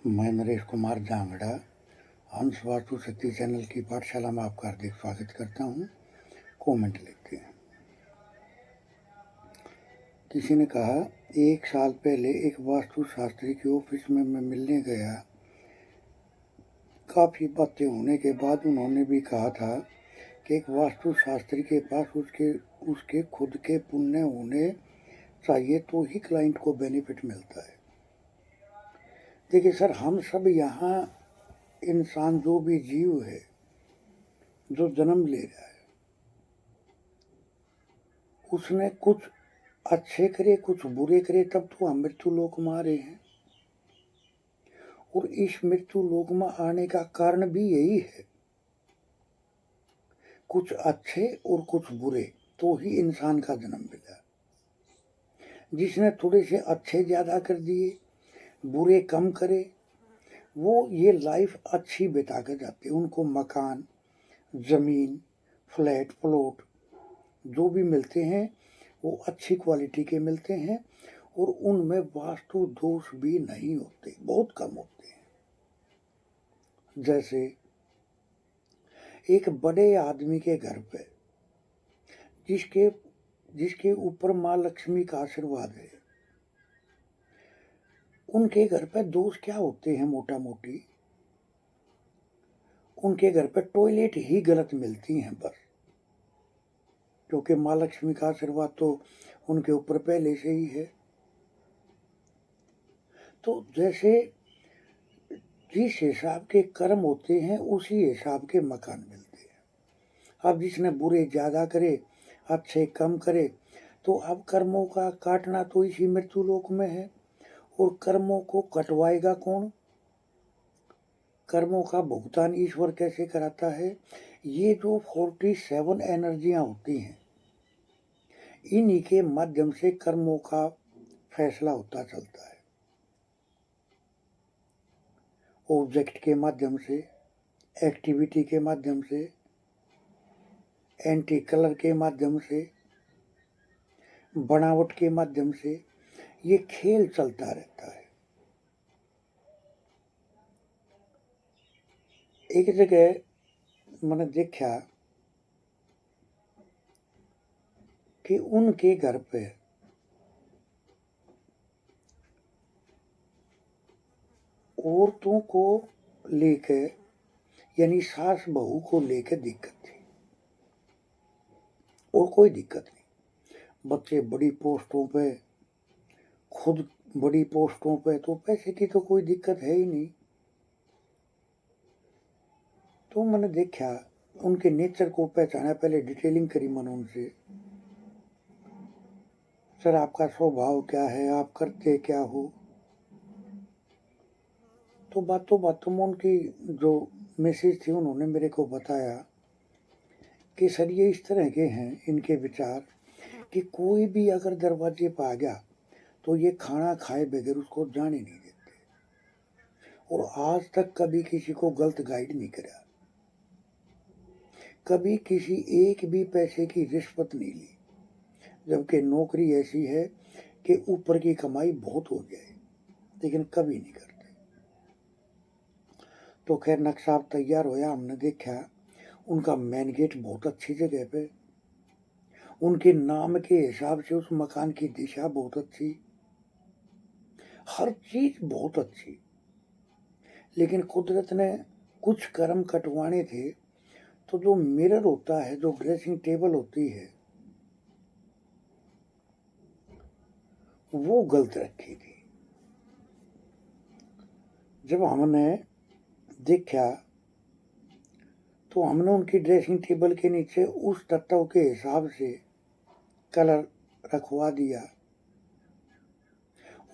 मैं नरेश कुमार जांगड़ा हंस वास्तु शक्ति चैनल की पाठशाला में आपका हार्दिक स्वागत करता हूँ। कमेंट लिखते हैं। किसी ने कहा, 1 साल पहले एक वास्तु शास्त्री के ऑफिस में मैं मिलने गया। काफ़ी बातें होने के बाद उन्होंने भी कहा था कि एक वास्तु शास्त्री के पास उसके खुद के पुण्य होने चाहिए तो ही क्लाइंट को बेनिफिट मिलता है। देखिए सर, हम सब यहाँ इंसान जो भी जीव है जो जन्म ले रहा है, उसने कुछ अच्छे करे कुछ बुरे करे, तब तो हम मृत्यु लोक में आ रहे हैं। और इस मृत्यु लोक में आने का कारण भी यही है, कुछ अच्छे और कुछ बुरे तो ही इंसान का जन्म मिला। जिसने थोड़े से अच्छे ज्यादा कर दिए, बुरे कम करे, वो ये लाइफ अच्छी बिता कर जाते। उनको मकान, जमीन, फ्लैट, प्लॉट जो भी मिलते हैं वो अच्छी क्वालिटी के मिलते हैं और उनमें वास्तु दोष भी नहीं होते, बहुत कम होते हैं। जैसे एक बड़े आदमी के घर पे जिसके ऊपर माँ लक्ष्मी का आशीर्वाद है, उनके घर पे दोष क्या होते हैं? मोटा मोटी उनके घर पे टॉयलेट ही गलत मिलती हैं बस, क्योंकि माँ लक्ष्मी का आशीर्वाद तो उनके ऊपर पहले से ही है। तो जैसे जिस हिसाब के कर्म होते हैं उसी हिसाब के मकान मिलते हैं। अब जिसने बुरे ज्यादा करे, अच्छे कम करे, तो अब कर्मों का काटना तो इसी मृत्यु लोक में है। और कर्मों को कटवाएगा कौन? कर्मों का भुगतान ईश्वर कैसे कराता है? ये जो 47 एनर्जियां होती हैं, इन्हीं के माध्यम से कर्मों का फैसला होता चलता है। ऑब्जेक्ट के माध्यम से, एक्टिविटी के माध्यम से, एंटी कलर के माध्यम से, बनावट के माध्यम से ये खेल चलता रहता है। एक जगह मैंने देखा कि उनके घर पे औरतों को लेकर, यानी सास बहू को लेकर दिक्कत थी और कोई दिक्कत नहीं। बच्चे बड़ी पोस्टों पे, खुद बड़ी पोस्टों पे, तो पैसे की तो कोई दिक्कत है ही नहीं। तो मैंने देखा, उनके नेचर को पहचाना, पहले डिटेलिंग करी मैंने उनसे। सर, आपका स्वभाव क्या है, आप करते क्या हो? तो बातों में उनकी जो मैसेज थी उन्होंने मेरे को बताया कि सर ये इस तरह के हैं इनके विचार कि कोई भी अगर दरवाजे पर आ गया तो ये खाना खाए बगैर उसको जाने नहीं देते, और आज तक कभी किसी को गलत गाइड नहीं करा, कभी किसी एक भी पैसे की रिश्वत नहीं ली, जबकि नौकरी ऐसी है कि ऊपर की कमाई बहुत हो जाए, लेकिन कभी नहीं करते। तो खैर नक्शा तैयार होया, हमने देखा उनका मेन गेट बहुत अच्छी जगह पे, उनके नाम के हिसाब से उस मकान की दिशा बहुत अच्छी, हर चीज बहुत अच्छी। लेकिन कुदरत ने कुछ कर्म कटवाने थे, तो जो मिरर होता है, जो ड्रेसिंग टेबल होती है, वो गलत रखी थी। जब हमने देखा तो हमने उनकी ड्रेसिंग टेबल के नीचे उस तत्व के हिसाब से कलर रखवा दिया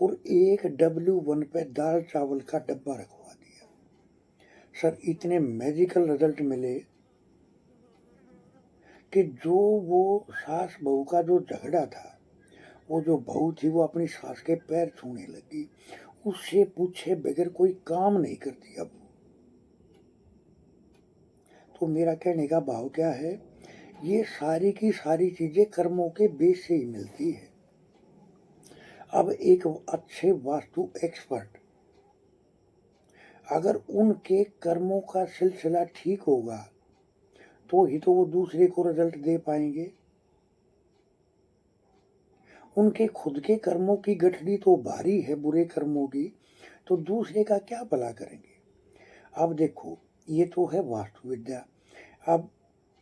और एक W1 पे दाल चावल का डब्बा रखवा दिया। सर, इतने मैजिकल रिजल्ट मिले कि जो वो सास बहू का जो झगड़ा था, वो जो बहू थी वो अपनी सास के पैर छूने लगी, उससे पूछे बगैर कोई काम नहीं करती अब। तो मेरा कहने का भाव क्या है, ये सारी की सारी चीजें कर्मों के बेस से ही मिलती है। अब एक अच्छे वास्तु एक्सपर्ट अगर उनके कर्मों का सिलसिला ठीक होगा तो ही तो वो दूसरे को रिजल्ट दे पाएंगे। उनके खुद के कर्मों की गठरी तो भारी है बुरे कर्मों की, तो दूसरे का क्या भला करेंगे। अब देखो, ये तो है वास्तु विद्या। अब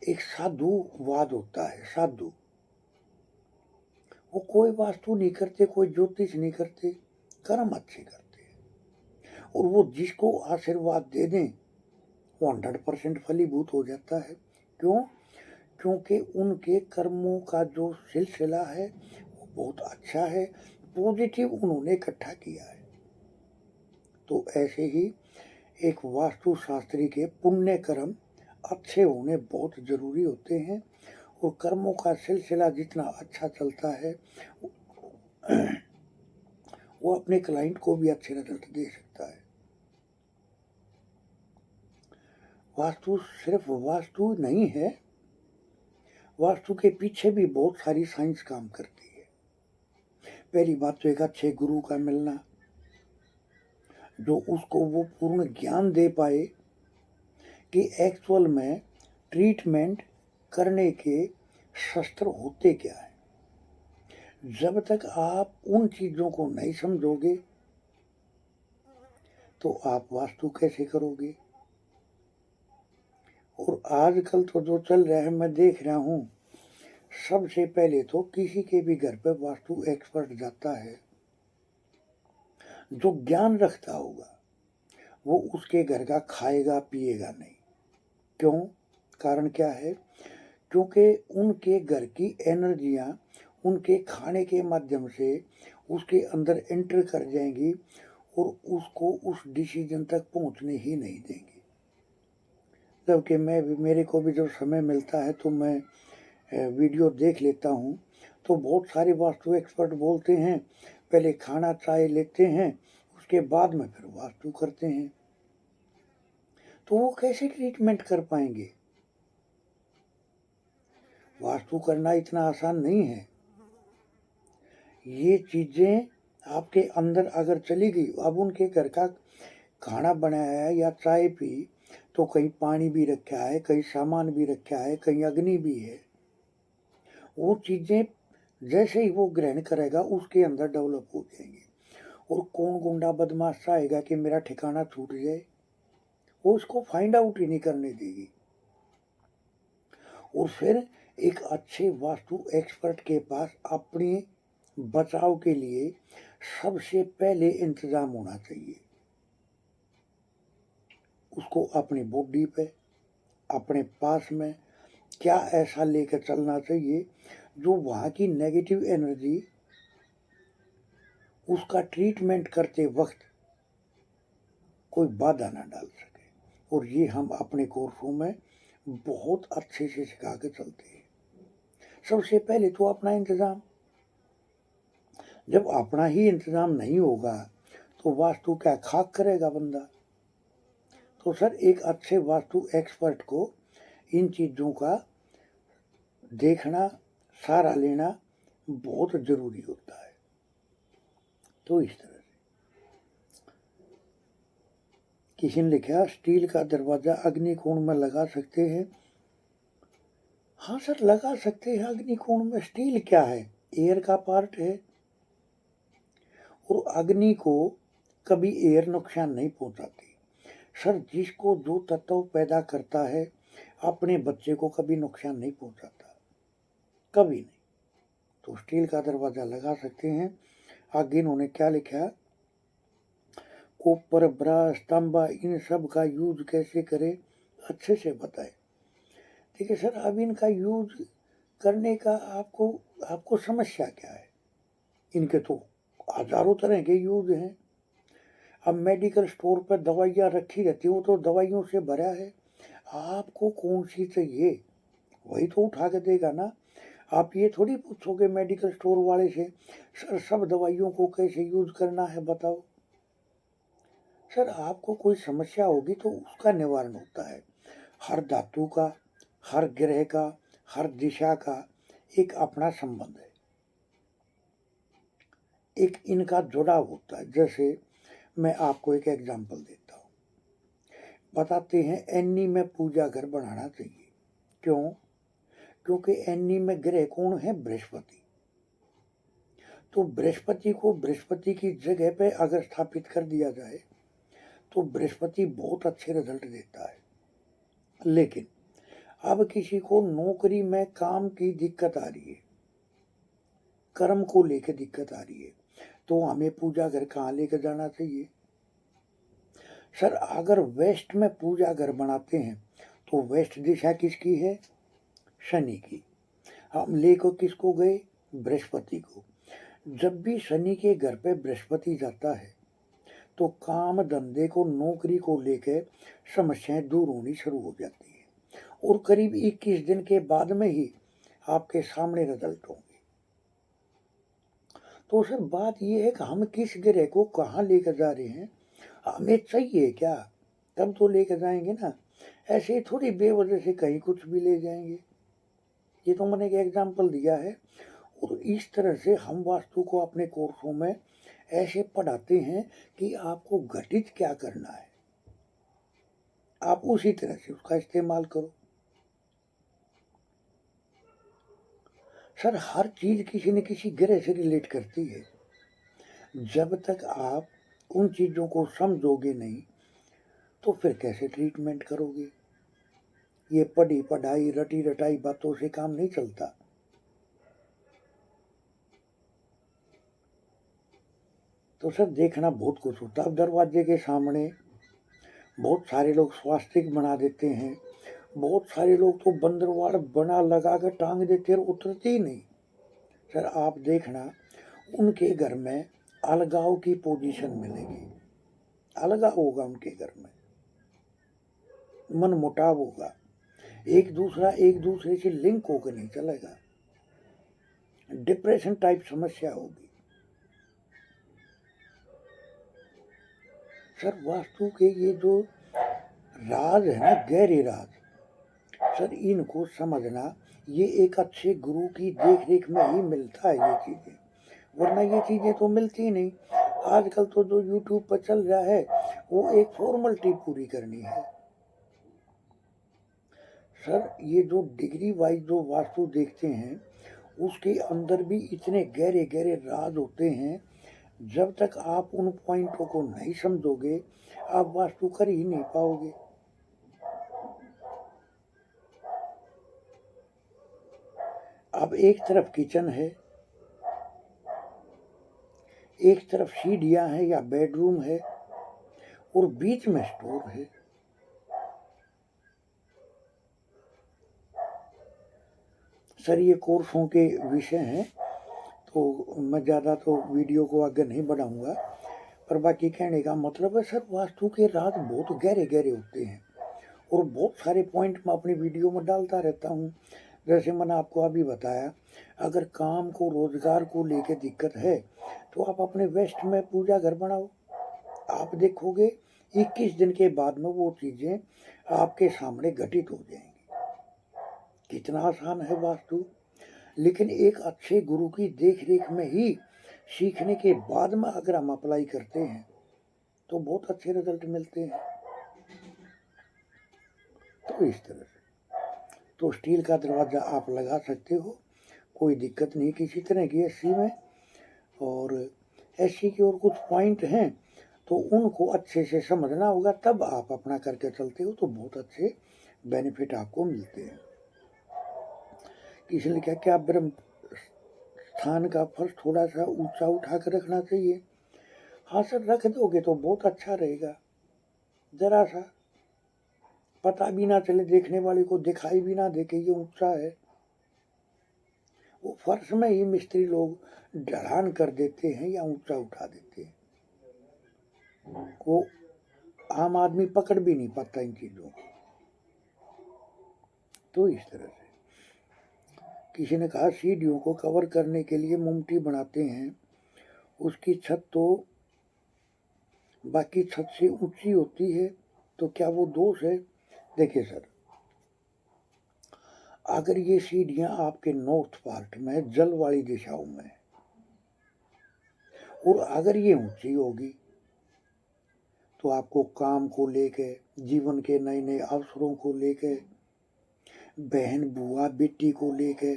एक साधुवाद होता है, साधु वो कोई वास्तु नहीं करते, कोई ज्योतिष नहीं करते, कर्म अच्छे करते हैं, और वो जिसको आशीर्वाद दे दें वो 100% फलीभूत हो जाता है। क्यों? क्योंकि उनके कर्मों का जो सिलसिला है वो बहुत अच्छा है, पॉजिटिव उन्होंने इकट्ठा किया है। तो ऐसे ही एक वास्तु शास्त्री के पुण्य कर्म अच्छे होने बहुत जरूरी होते हैं, और कर्मों का सिलसिला जितना अच्छा चलता है वो अपने क्लाइंट को भी अच्छे रिजल्ट दे सकता है। वास्तु सिर्फ वास्तु नहीं है, वास्तु के पीछे भी बहुत सारी साइंस काम करती है। पहली बात तो एक अच्छे गुरु का मिलना, जो उसको वो पूर्ण ज्ञान दे पाए कि एक्चुअल में ट्रीटमेंट करने के शस्त्र होते क्या है। जब तक आप उन चीजों को नहीं समझोगे तो आप वास्तु कैसे करोगे। और आजकल तो जो चल रहा है, मैं देख रहा हूं, सबसे पहले तो किसी के भी घर पे वास्तु एक्सपर्ट जाता है जो ज्ञान रखता होगा, वो उसके घर का खाएगा पिएगा नहीं। क्यों? कारण क्या है? क्योंकि उनके घर की एनर्जियां उनके खाने के माध्यम से उसके अंदर एंटर कर जाएंगी और उसको उस डिसीजन तक पहुंचने ही नहीं देंगी। जबकि मेरे को भी जब समय मिलता है तो मैं वीडियो देख लेता हूँ, तो बहुत सारे वास्तु एक्सपर्ट बोलते हैं पहले खाना चाय लेते हैं, उसके बाद में फिर वास्तु करते हैं। तो वो कैसे ट्रीटमेंट कर पाएंगे? वास्तु करना इतना आसान नहीं है। ये चीजें आपके अंदर अगर चली गई, अब उनके घर का खाना बनाया है या चाय पी, तो कहीं पानी भी रखा है, कहीं सामान भी रखा है, कहीं अग्नि भी है। वो चीजें जैसे ही वो ग्रहण करेगा उसके अंदर डेवलप हो जाएंगी। और कौन गुंडा बदमाश चाहेगा कि मेरा ठिकाना छूट जाए? वो उसको फाइंड आउट ही नहीं करने देगी। और फिर एक अच्छे वास्तु एक्सपर्ट के पास अपने बचाव के लिए सबसे पहले इंतजाम होना चाहिए। उसको अपनी बॉडी पे, अपने पास में क्या ऐसा लेकर चलना चाहिए जो वहाँ की नेगेटिव एनर्जी उसका ट्रीटमेंट करते वक्त कोई बाधा ना डाल सके। और ये हम अपने कोर्सों में बहुत अच्छे से सिखा के चलते हैं। सबसे पहले तो अपना इंतजाम। जब अपना ही इंतजाम नहीं होगा तो वास्तु क्या खाक करेगा बंदा। तो सर, एक अच्छे वास्तु एक्सपर्ट को इन चीजों का देखना, सहारा लेना बहुत जरूरी होता है। तो इस तरह से किसी ने लिखा, स्टील का दरवाजा अग्निकोण में लगा सकते हैं। हाँ सर, लगा सकते हैं। अग्निकोण में स्टील क्या है? एयर का पार्ट है, और अग्नि को कभी एयर नुकसान नहीं पहुंचाती। सर, जिसको जो तत्व पैदा करता है अपने बच्चे को कभी नुकसान नहीं पहुंचाता, कभी नहीं। तो स्टील का दरवाजा लगा सकते हैं। आगे इन्होंने क्या लिखा, कोपर, ब्रश, तांबा, इन सब का यूज कैसे करें, अच्छे से बताएं। ठीक है सर, अब इनका यूज करने का आपको समस्या क्या है? इनके तो हजारों तरह के यूज हैं। अब मेडिकल स्टोर पर दवाइयाँ रखी रहती, वो तो दवाइयों से भरा है। आपको कौन सी चाहिए वही तो उठा के देगा ना। आप ये थोड़ी पूछोगे मेडिकल स्टोर वाले से, सर सब दवाइयों को कैसे यूज करना है बताओ। सर, आपको कोई समस्या होगी तो उसका निवारण होता है। हर धातु का, हर ग्रह का, हर दिशा का एक अपना संबंध है, एक इनका जुड़ाव होता है। जैसे मैं आपको एक एग्जाम्पल देता हूँ। बताते हैं एनी में पूजा घर बनाना चाहिए। क्यों? क्योंकि एनी में ग्रह कौन है? बृहस्पति। तो बृहस्पति को बृहस्पति की जगह पे अगर स्थापित कर दिया जाए तो बृहस्पति बहुत अच्छे रिजल्ट देता है। लेकिन अब किसी को नौकरी में काम की दिक्कत आ रही है, कर्म को लेकर दिक्कत आ रही है, तो हमें पूजा घर कहाँ लेकर जाना चाहिए? सर, अगर वेस्ट में पूजा घर बनाते हैं तो वेस्ट दिशा किसकी है? शनि की। हम लेकर किसको गए? बृहस्पति को। जब भी शनि के घर पे बृहस्पति जाता है तो काम धंधे को, नौकरी को लेकर समस्याएं दूर होनी शुरू हो जाती है और करीब 21 दिन के बाद में ही आपके सामने रिजल्ट होंगे। तो सर, बात यह है कि हम किस ग्रह को कहाँ लेकर जा रहे हैं, हमें चाहिए क्या, तब तो लेकर जाएंगे ना। ऐसे थोड़ी बेवजह से कहीं कुछ भी ले जाएंगे। ये तो मैंने एक एग्जाम्पल दिया है। और इस तरह से हम वास्तु को अपने कोर्सों में ऐसे पढ़ाते हैं कि आपको घटित क्या करना है, आप उसी तरह से उसका इस्तेमाल करो। सर, हर चीज किसी न किसी ग्रह से रिलेट करती है। जब तक आप उन चीजों को समझोगे नहीं तो फिर कैसे ट्रीटमेंट करोगे? ये पढ़ी पढ़ाई रटी रटाई बातों से काम नहीं चलता। तो सर, देखना बहुत कुछ होता है। अब दरवाजे के सामने बहुत सारे लोग स्वास्तिक बना देते हैं, बहुत सारे लोग तो बंदरवाड़ बना लगा कर टांग देते हैं और उतरते ही नहीं। सर, आप देखना, उनके घर में अलगाव की पोजीशन मिलेगी, अलगाव होगा उनके घर में, मन मुटाव होगा, एक दूसरे से लिंक होकर नहीं चलेगा, डिप्रेशन टाइप समस्या होगी। सर, वास्तु के ये जो राज है ना, गहरे राज, सर इनको समझना ये एक अच्छे गुरु की देख रेख में ही मिलता है ये चीजें, वरना ये चीजें तो मिलती नहीं। आजकल तो जो यूट्यूब पर चल रहा है वो एक फॉर्मेलिटी पूरी करनी है। सर, ये जो डिग्री वाइज जो वास्तु देखते हैं उसके अंदर भी इतने गहरे गहरे राज होते हैं। जब तक आप उन पॉइंटों को नहीं समझोगे आप वास्तु कर ही नहीं पाओगे। अब एक तरफ किचन है, एक तरफ सीढ़ियां है या बेडरूम है और बीच में स्टोर है। सर, ये कोर्सों के विषय हैं तो मैं ज़्यादा तो वीडियो को आगे नहीं बढ़ाऊंगा, पर बाकी कहने का मतलब है सर, वास्तु के राज बहुत गहरे गहरे होते हैं और बहुत सारे पॉइंट मैं अपनी वीडियो में डालता रहता हूँ। जैसे मैंने आपको अभी बताया, अगर काम को, रोजगार को लेके दिक्कत है तो आप अपने वेस्ट में पूजा घर बनाओ, आप देखोगे 21 दिन के बाद में वो चीजें आपके सामने घटित हो जाएंगी। कितना आसान है वास्तु। लेकिन एक अच्छे गुरु की देख रेख में ही सीखने के बाद में अगर हम अप्लाई करते हैं तो बहुत अच्छे रिजल्ट मिलते हैं। तो इस तरह से तो स्टील का दरवाजा आप लगा सकते हो, कोई दिक्कत नहीं किसी तरह की एससी में। और एससी के और कुछ पॉइंट हैं तो उनको अच्छे से समझना होगा, तब आप अपना करके चलते हो तो बहुत अच्छे बेनिफिट आपको मिलते हैं। इसलिए क्या ब्रह्म स्थान का फर्श थोड़ा सा ऊंचा उठा कर रखना चाहिए। हाँ सर, रख दोगे तो बहुत अच्छा रहेगा, जरा सा पता भी ना चले, देखने वाले को दिखाई भी ना दे कि ये ऊंचा है। वो फर्श में ही मिस्त्री लोग ढलान कर देते हैं या ऊंचा उठा देते हैं, वो आम आदमी पकड़ भी नहीं पाता इन चीजों को। तो इस तरह से किसी ने कहा सीढ़ियों को कवर करने के लिए मुमटी बनाते हैं, उसकी छत तो बाकी छत से ऊंची होती है, तो क्या वो दोष है? देखिए सर, अगर ये सीढ़ियां आपके नॉर्थ पार्ट में जल वाली दिशाओं में और अगर ये ऊंची होगी तो आपको काम को लेके, जीवन के नए नए अवसरों को लेके, बहन बुआ बेटी को लेके,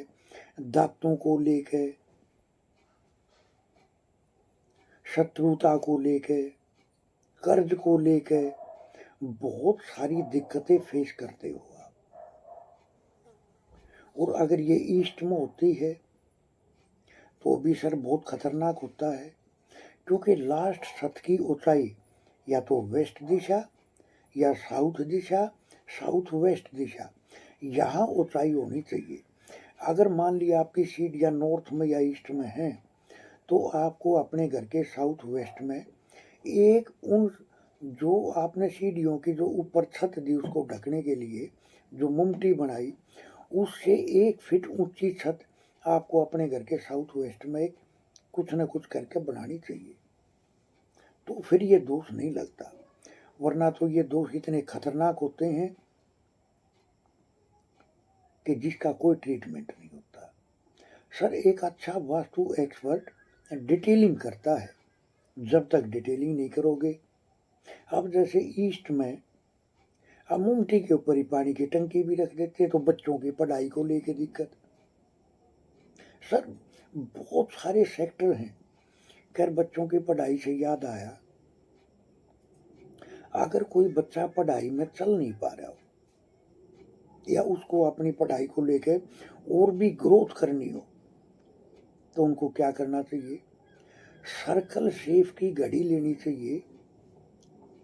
दांतों को लेके, शत्रुता को लेके, कर्ज को लेके बहुत सारी दिक्कतें फेस करते हो आप। और अगर ये ईस्ट में होती है तो भी सर बहुत खतरनाक होता है, क्योंकि लास्ट छत की ऊंचाई या तो वेस्ट दिशा या साउथ दिशा, साउथ वेस्ट दिशा, यहाँ ऊंचाई होनी चाहिए। अगर मान लिया आपकी सीट या नॉर्थ में या ईस्ट में है तो आपको अपने घर के साउथ वेस्ट में एक उन जो आपने सीढ़ियों की जो ऊपर छत दी उसको ढकने के लिए जो मुमटी बनाई, उससे 1 फीट ऊंची छत आपको अपने घर के साउथ वेस्ट में एक कुछ न कुछ करके बनानी चाहिए, तो फिर ये दोष नहीं लगता। वरना तो ये दोष इतने खतरनाक होते हैं कि जिसका कोई ट्रीटमेंट नहीं होता। सर एक अच्छा वास्तु एक्सपर्ट डिटेलिंग करता है, जब तक डिटेलिंग नहीं करोगे। अब जैसे ईस्ट में अब मुमटी के ऊपर ही पानी की टंकी भी रख देते तो बच्चों की पढ़ाई को लेके दिक्कत। सर बहुत सारे सेक्टर हैं। खैर बच्चों की पढ़ाई से याद आया, अगर कोई बच्चा पढ़ाई में चल नहीं पा रहा हो या उसको अपनी पढ़ाई को लेके और भी ग्रोथ करनी हो तो उनको क्या करना चाहिए? सर्कल शेप की घड़ी लेनी चाहिए,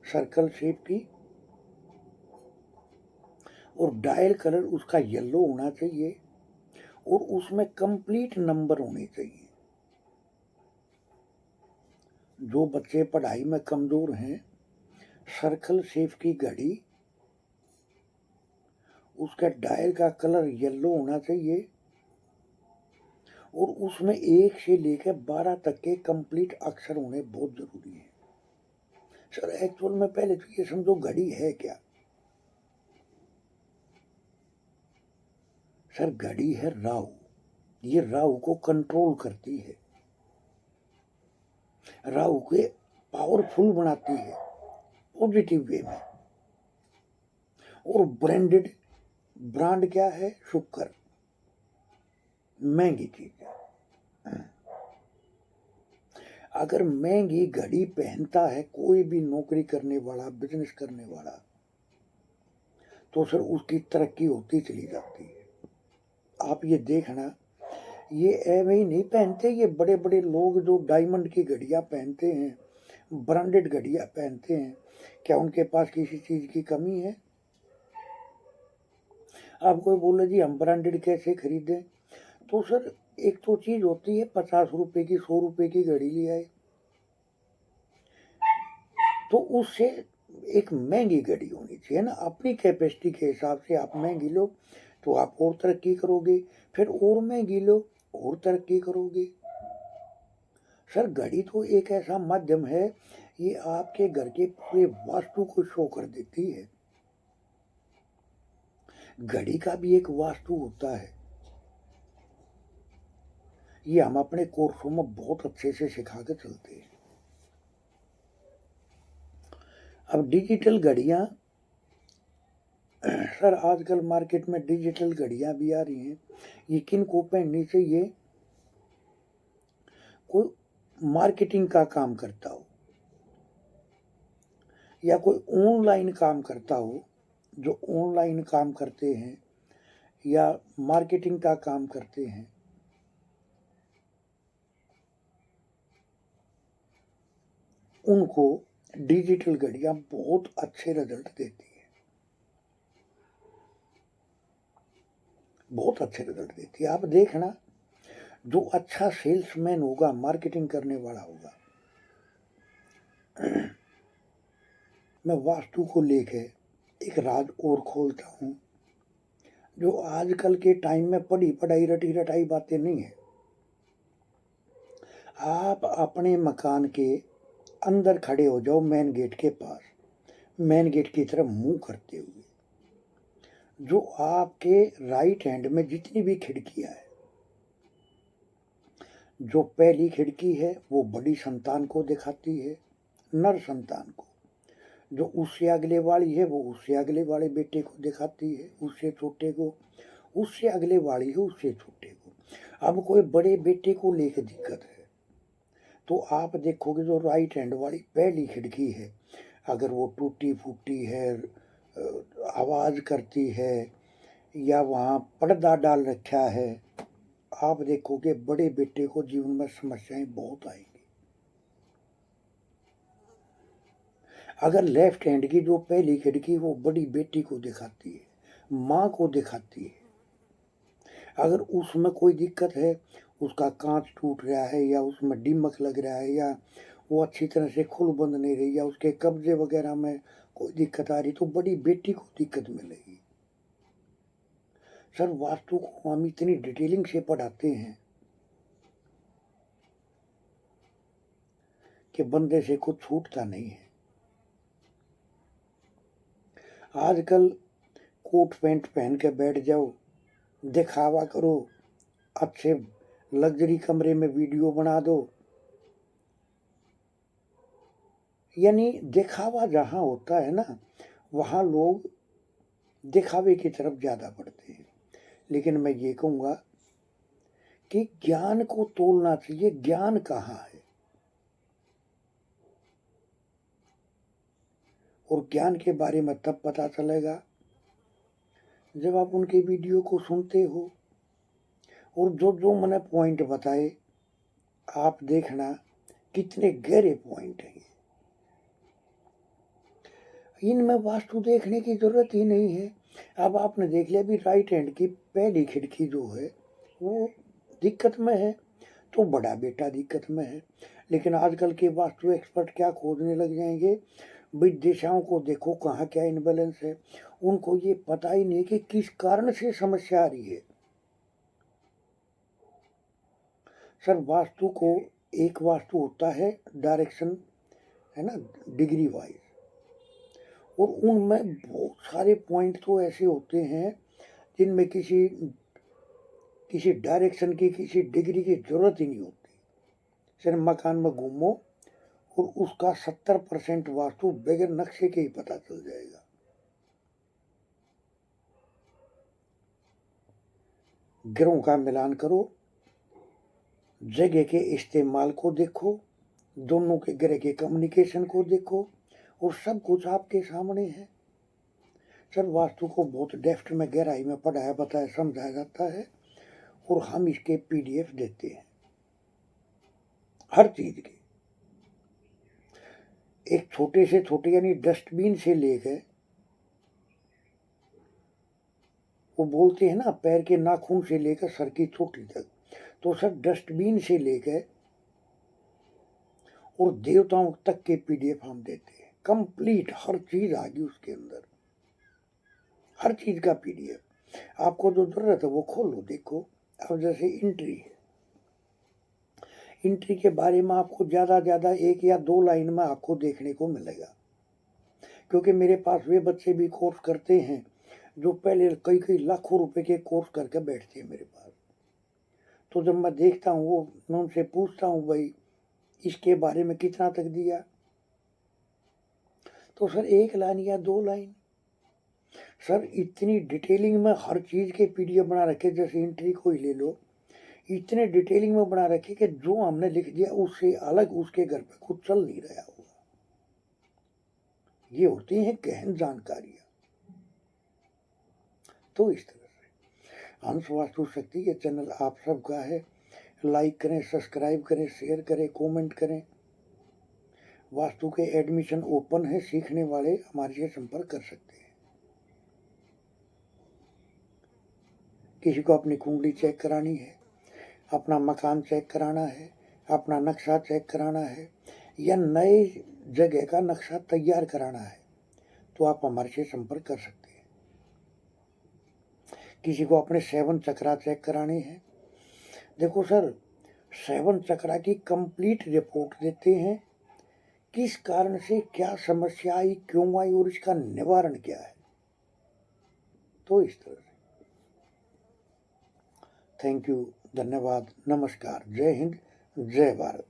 सर्कल शेप की, और डायल कलर उसका येलो होना चाहिए और उसमें कंप्लीट नंबर होने चाहिए। जो बच्चे पढ़ाई में कमजोर हैं, सर्कल शेप की घड़ी, उसका डायल का कलर येलो होना चाहिए और उसमें 1 से लेकर 12 तक के कंप्लीट अक्षर होने बहुत जरूरी है। सर एक्चुअल में पहले तो ये समझो घड़ी है क्या? सर घड़ी है राहु, ये राहु को कंट्रोल करती है, राहु के पावरफुल बनाती है पॉजिटिव वे में। और ब्रांड क्या है? शुक्र, महंगी चीज है। अगर महंगी घड़ी पहनता है कोई भी नौकरी करने वाला, बिजनेस करने वाला, तो सर उसकी तरक्की होती चली जाती है। आप ये देखना, ये ऐवे ही नहीं पहनते, ये बड़े बड़े लोग जो डायमंड की घड़ियां पहनते हैं, ब्रांडेड घड़ियां पहनते हैं, क्या उनके पास किसी चीज की कमी है? आप कोई बोले जी हम ब्रांडेड कैसे खरीदें, तो सर एक तो चीज होती है 50 रुपए की, 100 रुपए की घड़ी ले आए, तो उससे एक महंगी घड़ी होनी चाहिए ना, अपनी कैपेसिटी के हिसाब से आप महंगी लो तो आप और तरक्की करोगे, फिर और महंगी लो और तरक्की करोगे। सर घड़ी तो एक ऐसा माध्यम है, ये आपके घर के पूरे वास्तु को शो कर देती है। घड़ी का भी एक वास्तु होता है, ये हम अपने कोर्सों में बहुत अच्छे से सिखा के चलते हैं। अब डिजिटल घड़ियां, सर आजकल मार्केट में डिजिटल घड़ियां भी आ रही हैं, ये किन को पहननी चाहिए? कोई मार्केटिंग का काम करता हो या कोई ऑनलाइन काम करता हो, जो ऑनलाइन काम करते हैं या मार्केटिंग का काम करते हैं, उनको डिजिटल घड़ियां बहुत अच्छे रिजल्ट देती है, बहुत अच्छे रिजल्ट देती है। आप देखना, जो अच्छा सेल्समैन होगा, मार्केटिंग करने वाला होगा, मैं वास्तु को लेके एक राज और खोलता हूं, जो आजकल के टाइम में पढ़ी पढ़ाई रटी रटाई बातें नहीं है। आप अपने मकान के अंदर खड़े हो जाओ, मेन गेट के पास, मेन गेट की तरफ मुंह करते हुए, जो आपके राइट हैंड में जितनी भी खिड़कियां है, जो पहली खिड़की है वो बड़ी संतान को दिखाती है, नर संतान को। जो उससे अगले वाली है वो उससे अगले वाले बेटे को दिखाती है, उससे छोटे को, उससे अगले वाली है उससे छोटे को। अब कोई बड़े बेटे को लेकर दिक्कत है तो आप देखोगे जो राइट हैंड वाली पहली खिड़की है, अगर वो टूटी फूटी है, आवाज़ करती है या वहाँ पर्दा डाल रखा है, आप देखोगे बड़े बेटे को जीवन में समस्याएं बहुत आएंगी। अगर लेफ्ट हैंड की जो पहली खिड़की वो बड़ी बेटी को दिखाती है, माँ को दिखाती है, अगर उसमें कोई दिक्कत है, उसका कांच टूट रहा है या उसमें दीमक लग रहा है या वो अच्छी तरह से खुल बंद नहीं रही या उसके कब्जे वगैरह में कोई दिक्कत आ रही, तो बड़ी बेटी को दिक्कत मिलेगी। सर वास्तु को हम इतनी डिटेलिंग से पढ़ाते हैं कि बंदे से कुछ छूटता नहीं है। आजकल कोट पैंट पहन के बैठ जाओ, दिखावा करो, अच्छे लग्जरी कमरे में वीडियो बना दो, यानी दिखावा जहाँ होता है ना वहाँ लोग दिखावे की तरफ ज़्यादा बढ़ते हैं। लेकिन मैं ये कहूँगा कि ज्ञान को तोलना चाहिए, ज्ञान कहाँ है, और ज्ञान के बारे में तब पता चलेगा जब आप उनके वीडियो को सुनते हो, और जो जो मैंने पॉइंट बताए आप देखना कितने गहरे पॉइंट हैं। इनमें वास्तु देखने की जरूरत ही नहीं है। अब आपने देख लिया भी राइट हैंड की पहली खिड़की जो है वो दिक्कत में है तो बड़ा बेटा दिक्कत में है। लेकिन आजकल के वास्तु एक्सपर्ट क्या खोजने लग जाएंगे, भाई दिशाओं को देखो कहाँ क्या इनबैलेंस है, उनको ये पता ही नहीं कि किस कारण से समस्या आ रही है। सर वास्तु को एक वास्तु होता है डायरेक्शन, है ना, डिग्री वाइज, और उनमें बहुत सारे पॉइंट तो ऐसे होते हैं जिनमें किसी डायरेक्शन की किसी डिग्री की जरूरत ही नहीं होती। सिर्फ मकान में घूमो और उसका 70% वास्तु बगैर नक्शे के ही पता चल जाएगा। ग्रहों का मिलान करो, जगह के इस्तेमाल को देखो, दोनों के ग्रह के कम्युनिकेशन को देखो, और सब कुछ आपके सामने है। सर वास्तु को बहुत डेप्थ में गहराई में पढ़ाया बताया समझाया जाता है, और हम इसके PDF देते हैं हर चीज के। एक छोटे से छोटे यानी डस्टबिन से लेकर, वो बोलते हैं ना पैर के नाखून से लेकर सर की चोटी तक, तो सर डस्टबिन से लेकर और देवताओं तक के PDF हम देते हैं। कंप्लीट हर चीज आ गई उसके अंदर, हर चीज का PDF। आपको जो जरूरत है वो खोलो देखो। अब जैसे एंट्री के बारे में आपको ज्यादा 1 या 2 लाइन में आपको देखने को मिलेगा, क्योंकि मेरे पास वे बच्चे भी कोर्स करते हैं जो पहले कई लाखों रुपए के कोर्स करके बैठते हैं मेरे पास। तो जब मैं देखता हूँ वो, मैं उनसे पूछता हूँ भाई इसके बारे में कितना तक दिया, तो सर 1 लाइन या 2 लाइन। सर इतनी डिटेलिंग में हर चीज के PDF बना रखे, जैसे एंट्री को ही ले लो, इतने डिटेलिंग में बना रखे कि जो हमने लिख दिया उससे अलग उसके घर पे कुछ चल नहीं रहा होगा। ये होती है गहन जानकारियां। तो इस तरह से हंस वास्तु शक्ति ये चैनल आप सबका है। लाइक करें, सब्सक्राइब करें, शेयर करें, कमेंट करें। वास्तु के एडमिशन ओपन है, सीखने वाले हमारे से संपर्क कर सकते हैं। किसी को अपनी कुंडली चेक करानी है, अपना मकान चेक कराना है, अपना नक्शा चेक कराना है, या नए जगह का नक्शा तैयार कराना है, तो आप हमारे से संपर्क कर सकते हैं। किसी को अपने 7 चक्रा चेक कराने हैं, देखो सर 7 चक्रा की कंप्लीट रिपोर्ट देते हैं, किस कारण से क्या समस्या आई, क्यों आई और इसका निवारण क्या है। तो इस तरह से थैंक यू, धन्यवाद, नमस्कार, जय हिंद, जय भारत।